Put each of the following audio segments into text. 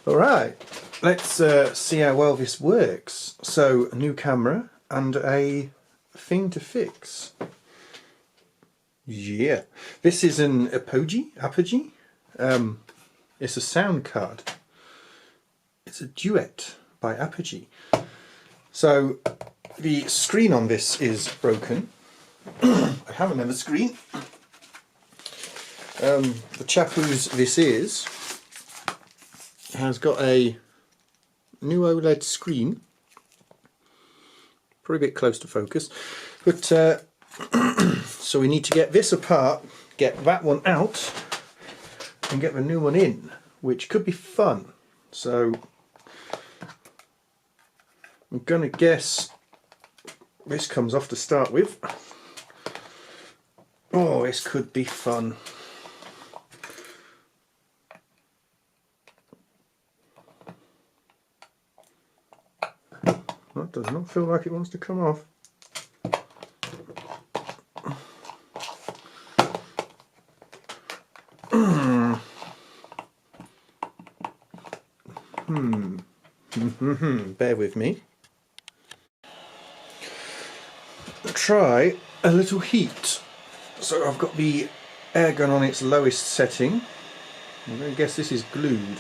Alright, let's see how well this works. So, a new camera and a thing to fix. Yeah, this is an Apogee. It's a sound card. It's a Duet by Apogee. So, the screen on this is broken. I have another screen. The chap whose this is has got a new OLED screen, probably a bit close to focus, but so we need to get this apart, get that one out and get the new one in, which could be fun. So I'm gonna guess this comes off to start with. Oh, this could be fun. That does not feel like it wants to come off. Bear with me. Try a little heat. So I've got the air gun on its lowest setting. I'm going to guess this is glued.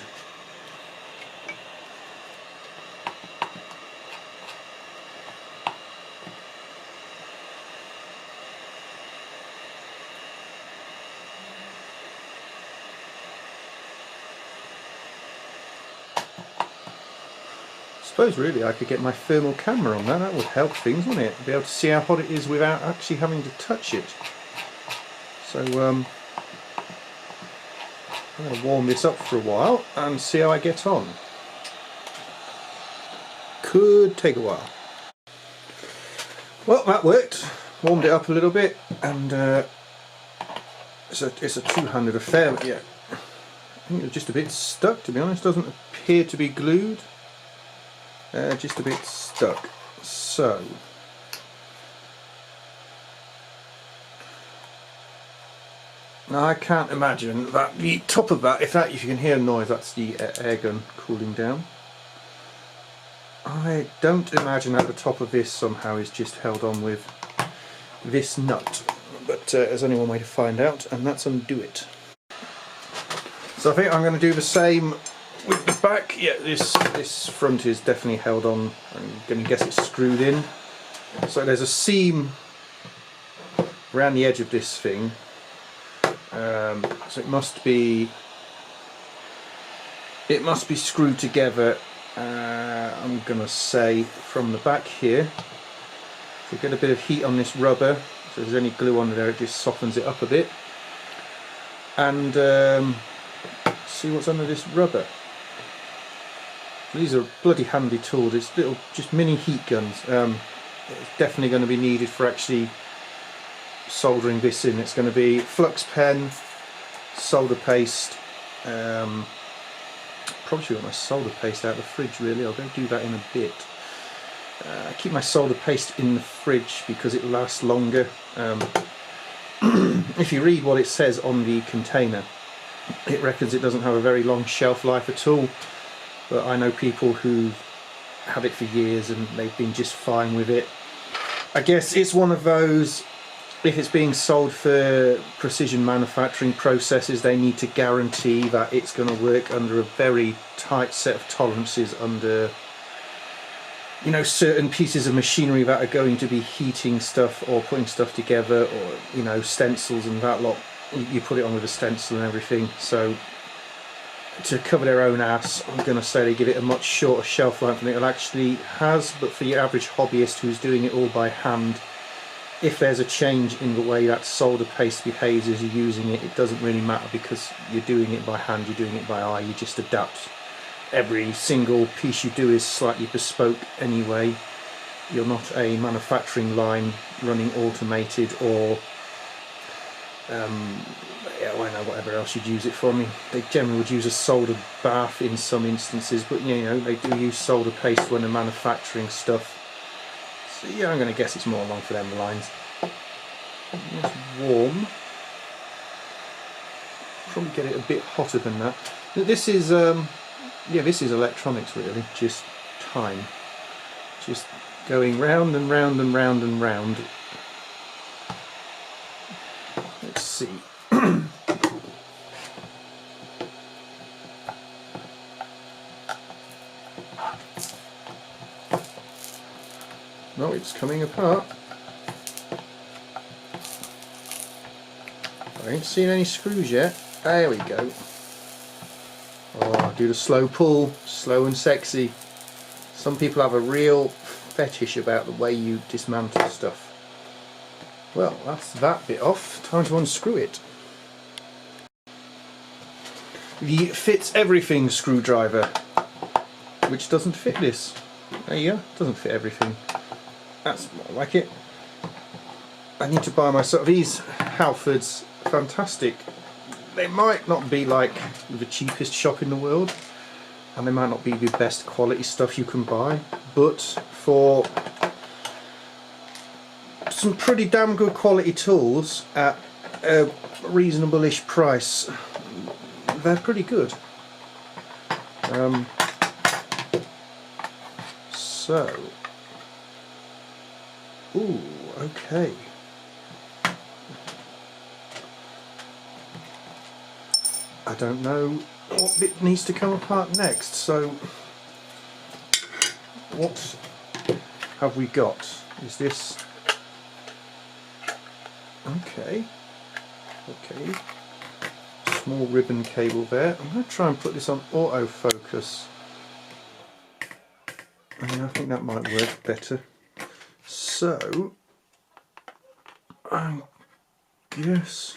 I suppose really I could get my thermal camera on that would help things, wouldn't it? Be able to see how hot it is without actually having to touch it. So I'm going to warm this up for a while and see how I get on. Could take a while. Well, that worked. Warmed it up a little bit, and it's a two-handed affair, but yeah, I think it's just a bit stuck, to be honest. Doesn't appear to be glued. Just a bit stuck. So now I can't imagine that the top of that, if you can hear a noise, that's the air gun cooling down. I don't imagine that the top of this somehow is just held on with this nut, but there's only one way to find out, and that's undo it. So I think I'm going to do the same with the back. Yeah, this front is definitely held on. I'm going to guess it's screwed in. So there's a seam around the edge of this thing. So it must be screwed together. I'm going to say from the back here. So get a bit of heat on this rubber. So if there's any glue on there, it just softens it up a bit. And see what's under this rubber. These are bloody handy tools. It's little, just mini heat guns. It's definitely going to be needed for actually soldering this in. It's going to be flux pen, solder paste. Probably should get my solder paste out of the fridge. Really, I'll go do that in a bit. I keep my solder paste in the fridge because it lasts longer. If you read what it says on the container, it reckons it doesn't have a very long shelf life at all. But I know people who've had it for years and they've been just fine with it. I guess it's one of those, if it's being sold for precision manufacturing processes, they need to guarantee that it's going to work under a very tight set of tolerances under, you know, certain pieces of machinery that are going to be heating stuff or putting stuff together, or, you know, stencils and that lot. You put it on with a stencil and everything. So to cover their own ass, I'm going to say they give it a much shorter shelf life than it actually has. But for your average hobbyist who's doing it all by hand, if there's a change in the way that solder paste behaves as you're using it, it doesn't really matter, because you're doing it by hand, you're doing it by eye, you just adapt. Every single piece you do is slightly bespoke anyway. You're not a manufacturing line running automated, or yeah, I know, whatever else you'd use it for. I mean, they generally would use a solder bath in some instances, but you know, they do use solder paste when they're manufacturing stuff. So yeah, I'm going to guess it's more along for them lines. It's warm. Probably get it a bit hotter than that. This is yeah, this is electronics really, just time. Just going round and round and round and round. Let's see. No, it's coming apart. I ain't seen any screws yet. There we go. Oh, do the slow pull, slow and sexy. Some people have a real fetish about the way you dismantle stuff. Well, that's that bit off. Time to unscrew it. The fits everything screwdriver, which doesn't fit this. There you go, doesn't fit everything. That's more like it. I need to buy myself these Halfords. Fantastic. They might not be like the cheapest shop in the world, and they might not be the best quality stuff you can buy, but for some pretty damn good quality tools at a reasonable-ish price, they're pretty good. Ooh, okay. I don't know what bit needs to come apart next, so what have we got? Is this... okay, small ribbon cable there. I'm going to try and put this on autofocus, and I think that might work better. So I guess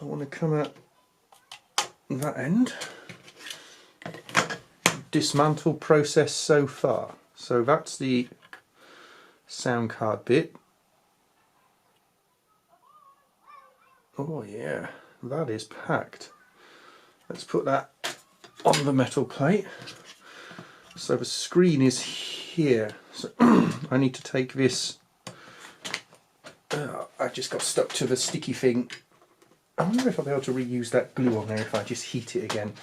I want to come at that end. Dismantle process so far. So that's the sound card bit. Oh yeah, that is packed. Let's put that on the metal plate. So the screen is here. So I need to take this. I just got stuck to the sticky thing. I wonder if I'll be able to reuse that glue on there if I just heat it again.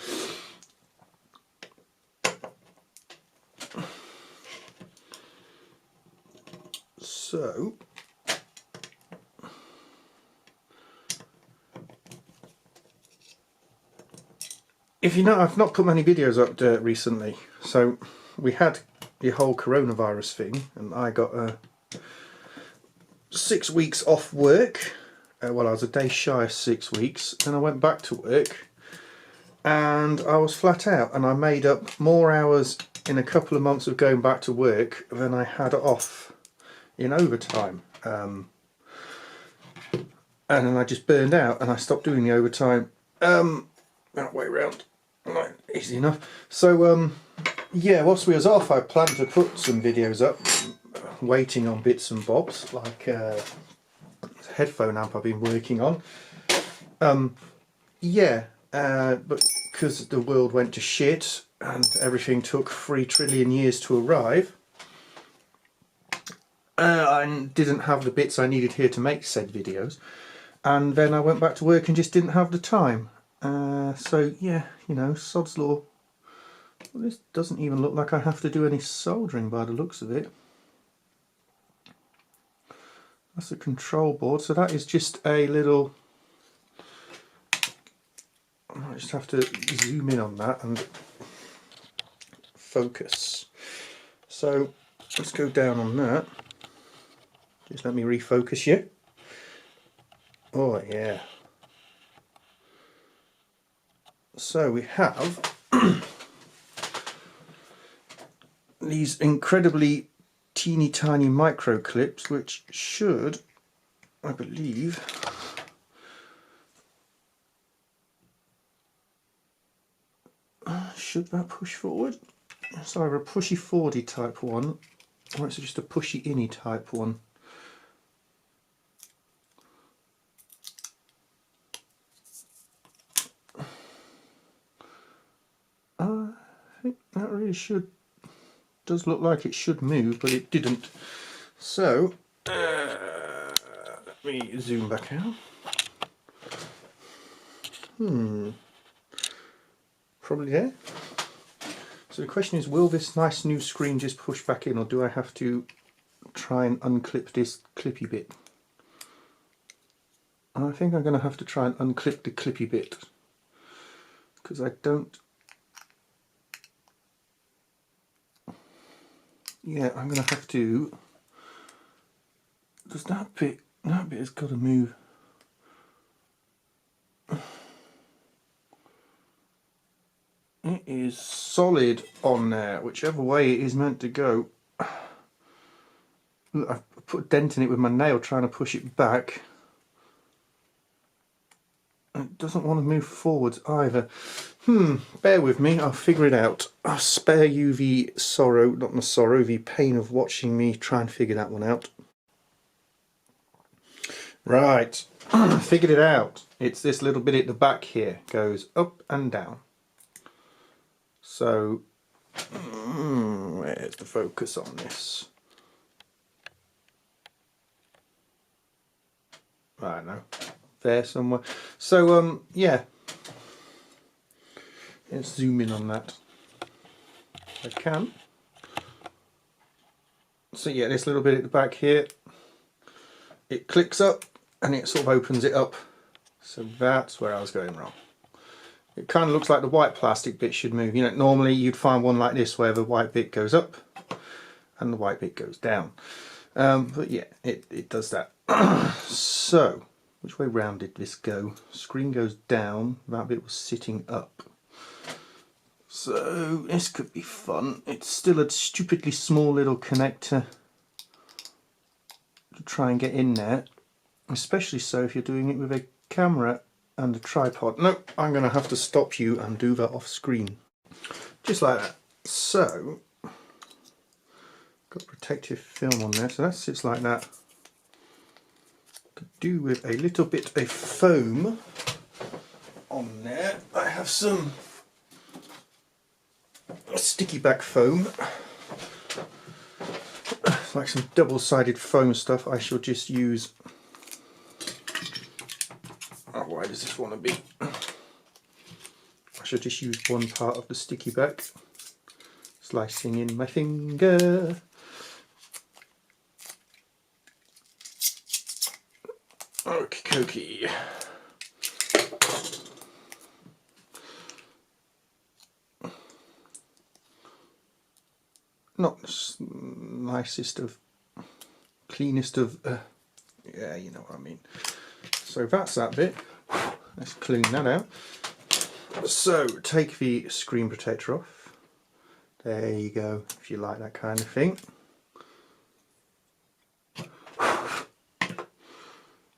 So if you know, I've not put many videos up recently. So we had the whole coronavirus thing, and I got 6 weeks off work. Well, I was a day shy of 6 weeks, and I went back to work, and I was flat out, and I made up more hours in a couple of months of going back to work than I had off in overtime. And then I just burned out, and I stopped doing the overtime. That way round, right, easy enough. So yeah, whilst we was off, I planned to put some videos up, waiting on bits and bobs, like headphone amp I've been working on. Yeah, but because the world went to shit and everything took 3 trillion years to arrive, I didn't have the bits I needed here to make said videos, and then I went back to work and just didn't have the time. So yeah, you know, sod's law. Well, this doesn't even look like I have to do any soldering by the looks of it. That's a control board, so that is just a little... I might just have to zoom in on that and focus. So let's go down on that. Just let me refocus you. Oh yeah. So we have these incredibly teeny tiny micro clips, which should, I believe, should that push forward? It's either a pushy forwardy type one, or it's just a pushy inny type one. I think that really does look like it should move, but it didn't. So let me zoom back out. Probably there. So the question is, will this nice new screen just push back in, or do I have to try and unclip this clippy bit? And I think I'm going to have to try and unclip the clippy bit, because I don't... Yeah, I'm going to have to... Does that bit has got to move. It is solid on there, whichever way it is meant to go. Look, I've put a dent in it with my nail trying to push it back. It doesn't want to move forwards either. Bear with me, I'll figure it out. I'll spare you the sorrow, not the sorrow, the pain of watching me try and figure that one out. Right, figured it out. It's this little bit at the back here, goes up and down. So, where's the focus on this? I don't know, there somewhere. So, yeah, let's zoom in on that. I can. So yeah, this little bit at the back here, it clicks up and it sort of opens it up. So that's where I was going wrong. It kind of looks like the white plastic bit should move. You know, normally you'd find one like this where the white bit goes up and the white bit goes down. But yeah, it does that. So, which way round did this go? Screen goes down, that bit was sitting up. So, this could be fun. It's still a stupidly small little connector to try and get in there. Especially so if you're doing it with a camera and a tripod. Nope, I'm going to have to stop you and do that off screen. Just like that. So, got protective film on there, so that sits like that. Could do with a little bit of foam on there. I have some sticky back foam, like some double-sided foam stuff. I shall just use... Oh, why does this want to be? I shall just use one part of the sticky back, slicing in my finger. Okie dokie. Not nicest of, cleanest of, yeah, you know what I mean. So that's that bit. Let's clean that out. So take the screen protector off. There you go, if you like that kind of thing.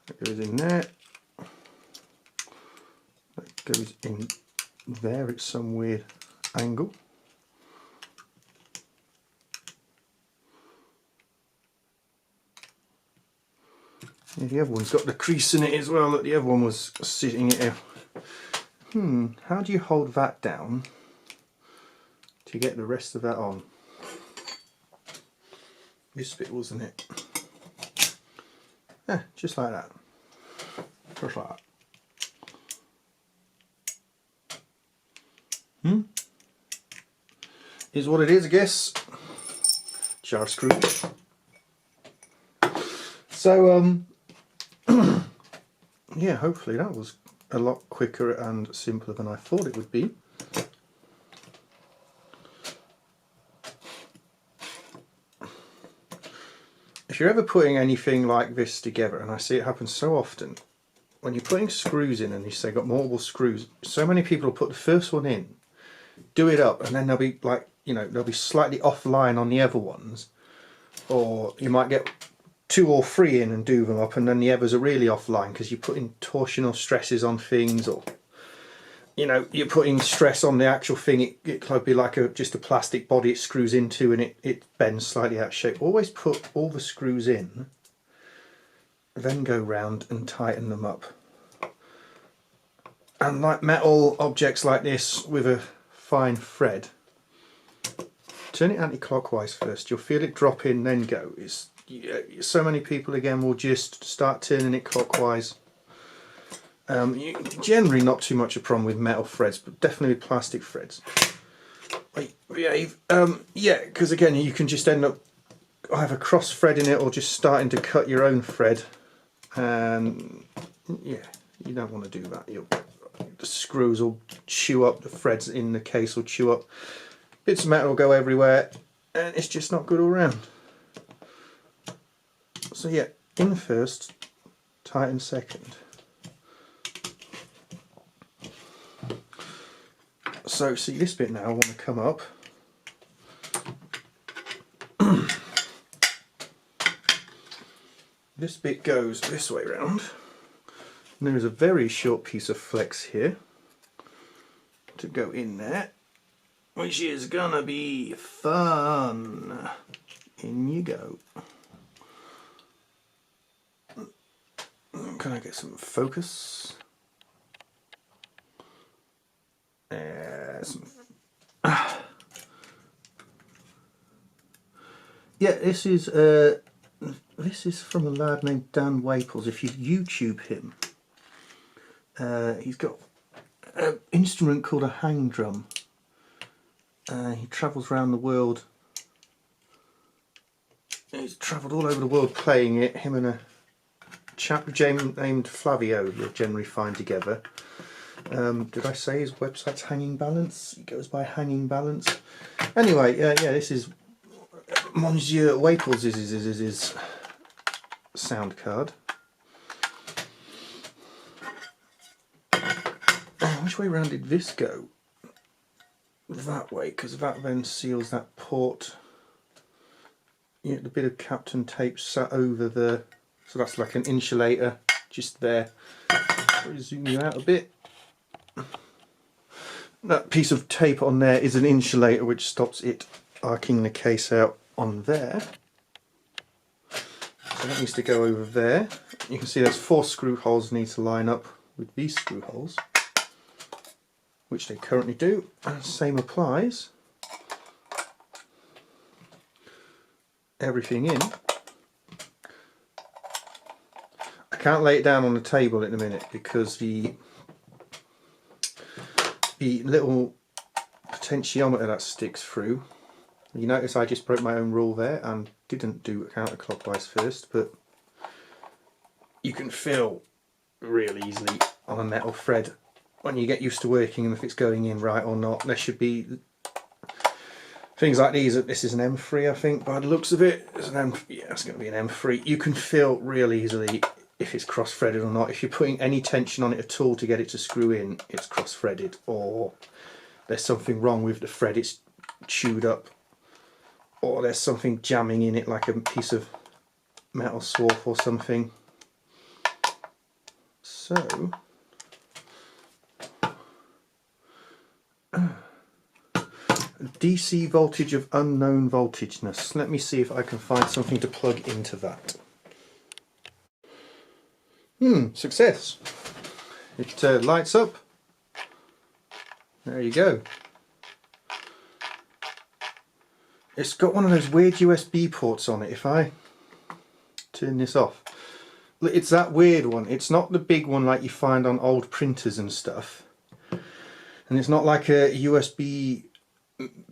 That goes in there. That goes in there at some weird angle. Yeah, the other one's got the crease in it as well. Look, the other one was sitting here. How do you hold that down to get the rest of that on? This bit, wasn't it? Yeah, just like that. Just like that. Is what it is, I guess. Jar screw. So, yeah, hopefully that was a lot quicker and simpler than I thought it would be. If you're ever putting anything like this together, and I see it happen so often, when you're putting screws in and you say got multiple screws, so many people will put the first one in, do it up, and then they'll be like, you know, they'll be slightly offline on the other ones, or you might get 2 or 3 in and do them up, and then the others are really offline because you're putting torsional stresses on things, or you know, you're putting stress on the actual thing. It could be like just a plastic body it screws into and it bends slightly out of shape. Always put all the screws in, then go round and tighten them up. And like metal objects like this with a fine thread, turn it anti-clockwise first. You'll feel it drop in, then go. So many people again will just start turning it clockwise. Generally not too much a problem with metal threads, but definitely with plastic threads. Wait, behave. Yeah, because again, you can just end up either cross-threading it or just starting to cut your own thread, and yeah, you don't want to do that. The screws will chew up, the threads in the case will chew up, bits of metal will go everywhere, and it's just not good all round. So yeah, in first, tighten second. So see this bit now, I want to come up. This bit goes this way round. And there is a very short piece of flex here to go in there, which is gonna be fun. In you go. Can I get some focus? Yeah, this is from a lad named Dan Waples. If you YouTube him, he's got an instrument called a hang drum. He travels around the world. He's travelled all over the world playing it. Him and a chap named Flavio you'll generally find together. Did I say his website's Hanging Balance? He goes by Hanging Balance. Anyway, yeah, this is Monsieur Waples' is sound card. Which way round did this go? That way, because that then seals that port. Yeah, the bit of Captain tape sat over the, so that's like an insulator just there. Let me zoom you out a bit. That piece of tape on there is an insulator which stops it arcing the case out on there. So that needs to go over there. You can see there's 4 screw holes need to line up with these screw holes, which they currently do, and same applies. Everything in. I can't lay it down on the table in a minute because the little potentiometer that sticks through, you notice I just broke my own rule there and didn't do it counterclockwise first, but you can feel really easily on a metal thread when you get used to working and if it's going in right or not. There should be things like these. This is an M3, I think, by the looks of it. It's it's going to be an M3. You can feel real easily if it's cross-threaded or not. If you're putting any tension on it at all to get it to screw in, it's cross-threaded, or there's something wrong with the thread, it's chewed up, or there's something jamming in it like a piece of metal swarf or something. So DC voltage of unknown voltageness. Let me see if I can find something to plug into that. Success. It lights up. There you go. It's got one of those weird USB ports on it. If I turn this off, it's that weird one. It's not the big one like you find on old printers and stuff. And it's not like a USB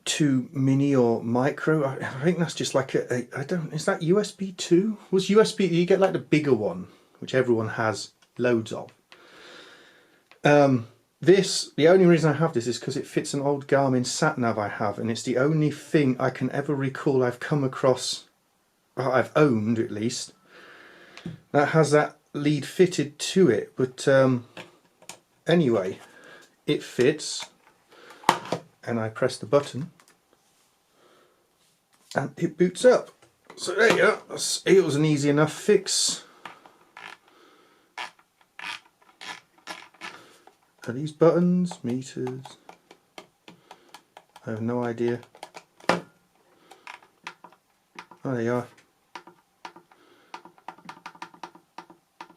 2 mini or micro. I think that's just like is that USB 2? Was USB, you get like the bigger one, which everyone has loads of. The only reason I have this is because it fits an old Garmin sat-nav I have, and it's the only thing I can ever recall I've come across, or I've owned at least, that has that lead fitted to it. But anyway, it fits, and I press the button and it boots up. So there you go. It was an easy enough fix. Are these buttons? Meters? I have no idea. Oh, there you are.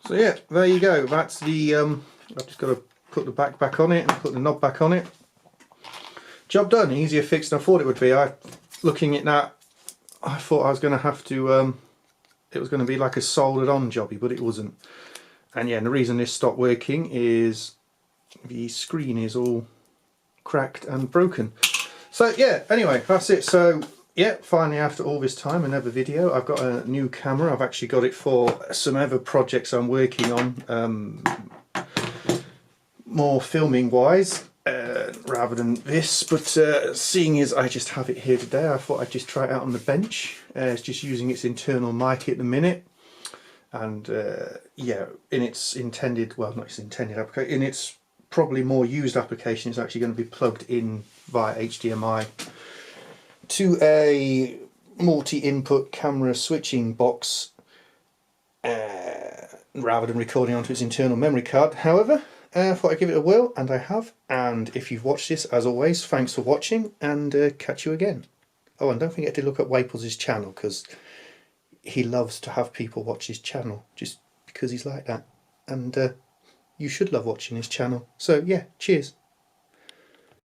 So yeah, there you go. That's the, I've just got to put the back back on it and put the knob back on it. Job done. Easier fix than I thought it would be. Looking at that, I thought I was going to have to, it was going to be like a soldered on jobby, but it wasn't. And yeah, and the reason this stopped working is the screen is all cracked and broken. So yeah, anyway, that's it. So yeah, finally after all this time, another video. I've got a new camera. I've actually got it for some other projects I'm working on, more filming wise, rather than this. But seeing as I just have it here today, I thought I'd just try it out on the bench. It's just using its internal mic at the minute. And yeah, in its intended, well, not its intended application, in its probably more used application, it's actually going to be plugged in via HDMI to a multi-input camera switching box, rather than recording onto its internal memory card. However, I thought I'd give it a whirl, and I have. And if you've watched this, as always, thanks for watching, and catch you again. Oh, and don't forget to look at Waples' channel, because he loves to have people watch his channel, just because he's like that. And you should love watching his channel. So yeah, cheers.